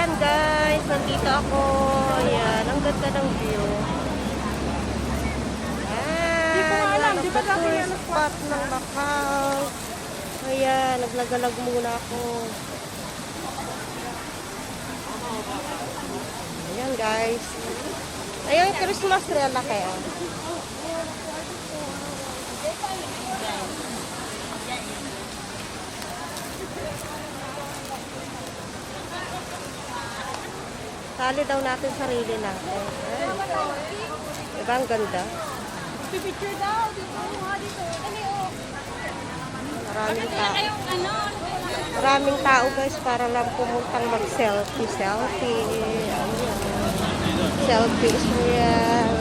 Ayan guys, nandito ako. Ayan, ang ganda ng view. Ayan, one of the tourist spot ng Macau. Ayan, naglagalag muna ako. Ayan guys. Ayan, Christmas tree ang laki. Sali daw natin sarili natin. Ayan. Diba ang ganda? Pipicture daw, dito, dito. Maraming tao. Maraming tao guys para lang pumuntang mag-selfie. Ayan. Selfie Israel.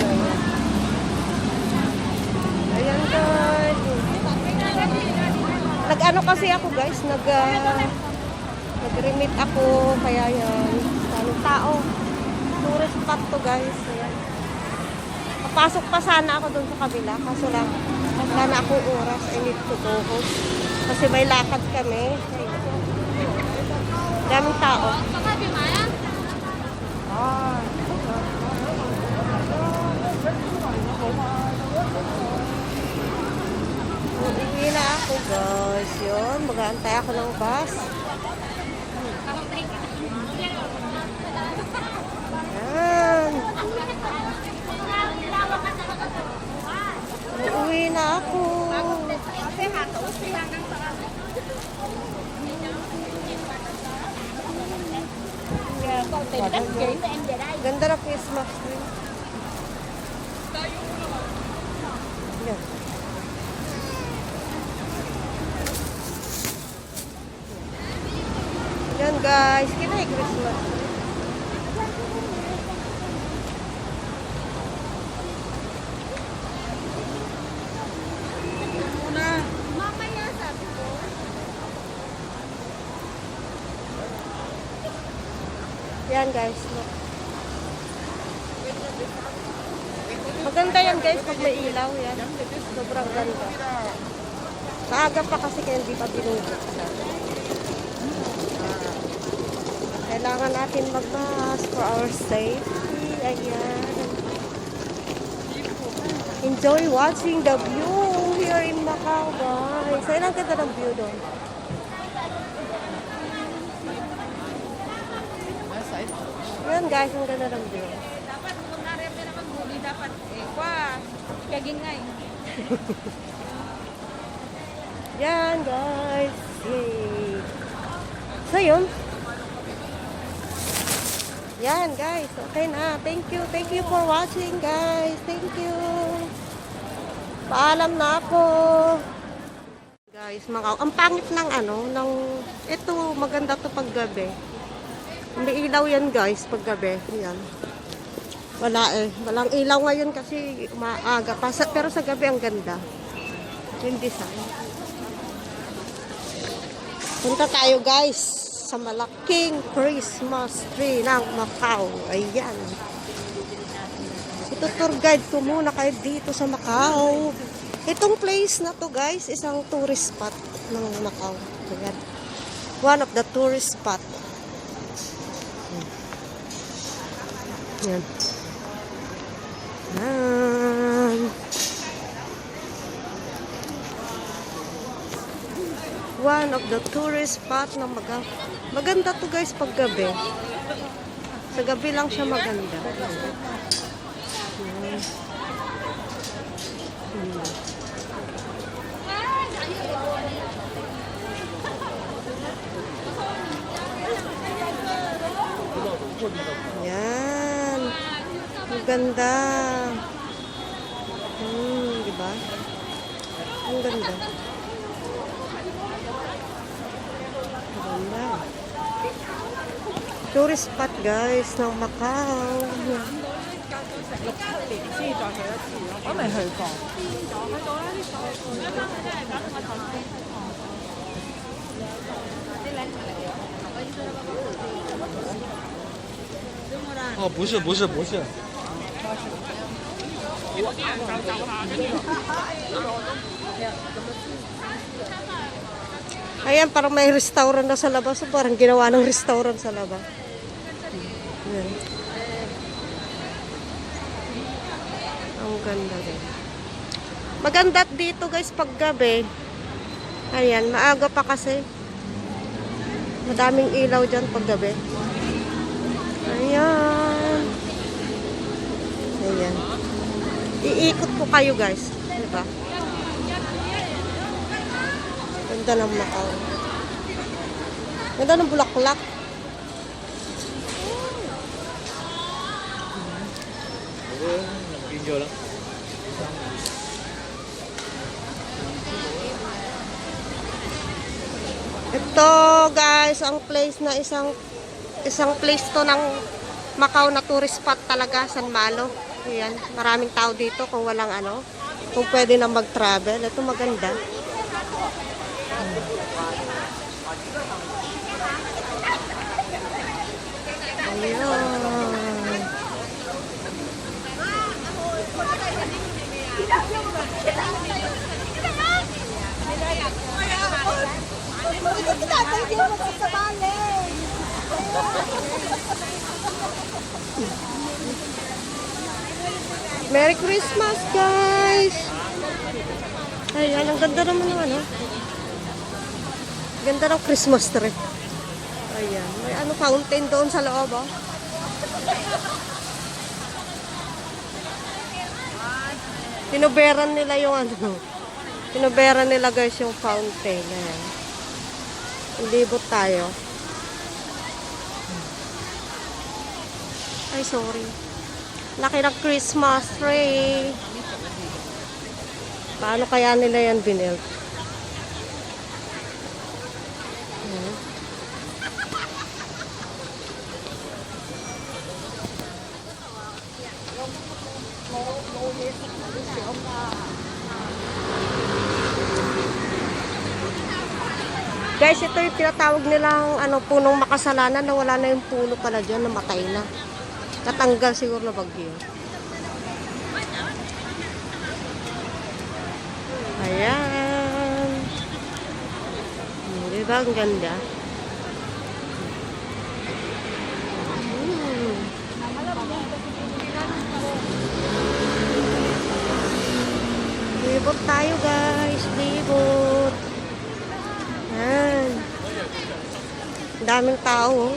Ayan guys. Nag-ano kasi ako guys, nag-remit ako, kaya yan. Daming tao. Tourist spot to guys. Ayan. Papasok pa sana ako doon sa kabila, kaso lang, wala na akong oras. I need to go home. Kasi may lakad kami. Daming tao. Uuwi na ako guys. Yun, mag-aantay ako ng bus. Yan. Uuwi na ako. Ganda na Christmas tree. Yan. Yan guys, kinay Christmas tree. Mamaya sabi ko. Yan guys. Look. Maganda yan guys pag may ilaw yan. Sobrang ganda. Maaga pa kasi kaya hindi pa binubuksan. Kailangan natin mag-mask for our safety. Ayan. Enjoy watching the view here in Macau guys. Ayan ang ganda ng view doon. Ayan guys, ang ganda ng view. Dapat kung narepte naman huli, dapat kaging nga Yan guys. Yay. So yun. Yan guys. Okay na. Thank you. Thank you for watching guys. Thank you. Paalam na ako. Guys, ang pangit ng ito maganda to paggabi. May ilaw yan guys paggabi. Yan. Wala walang ilaw ngayon kasi maaga pa. Pero sa gabi ang ganda. Yung design. Punta tayo guys sa malaking Christmas tree ng Macau. Ayan. Ito tour guide ko muna kayo dito sa Macau. Itong place na to guys, isang tourist spot ng Macau. Ayan. One of the tourist spot. Ayan. Ayan. One of the tourist spot na maganda to guys pag gabi. Sa gabi lang siya maganda. Yan. Maganda. Diba? Ang ganda. Maganda. Tourist spot guys ng Macau. 我未去過。哦，不是，不是，不是。 Ayan, parang may restaurant na sa labas. Parang ginawa ng restaurant sa labas. Ayan. Ang ganda din. Maganda dito guys pag gabi. Ayan, maaga pa kasi. Madaming ilaw dyan pag gabi. Ayan. Ayan. Iikot ko kayo guys. Diba? Ganda ng Macau. Ganda ng bulaklak. Video lang. Ito guys, ang place na isang place to ng Macau na tourist spot talaga, San Malo. Ayan, maraming tao dito kung walang ano, kung pwede na mag-travel. Ito maganda. Ayan. Merry Christmas, guys! Ayan, ang ganda naman ng ano. Ganda ng Christmas tree. Ayan, may ano, fountain doon sa loob, oh. Tinuberan nila yung ano. Tinuberan nila guys yung fountain. Ayan. Ilibot tayo. Ay, sorry. Laki ng Christmas tree. Paano kaya nila yan binilt? Ayan. Guys, ito yung tinatawag nilang ano, punong makasalanan na wala na yung puno pala dyan, namatay na. Natanggal siguro na bagyo. Ayan. Diba? Ang ganda. Libot tayo guys. Libot. Ayan. Daming tao.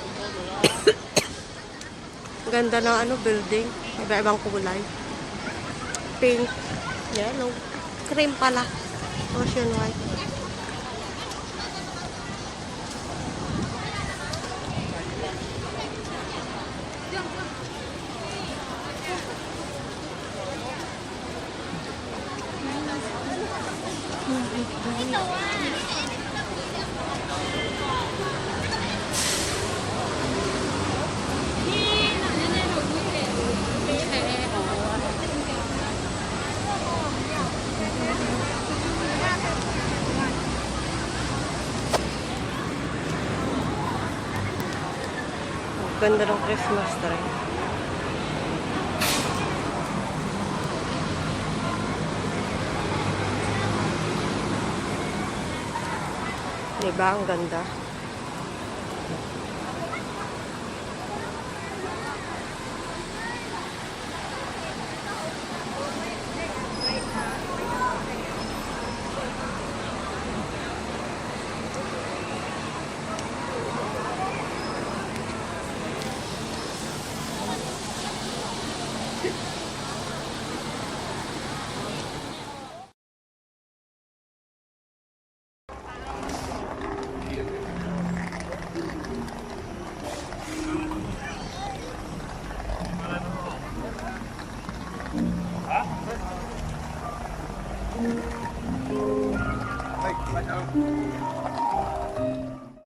Ganda ng ano, building. Iba-ibang kulay. Pink. Yellow. Cream pala. Ocean white. Ganda ng Christmas tree. Diba? Ang ganda.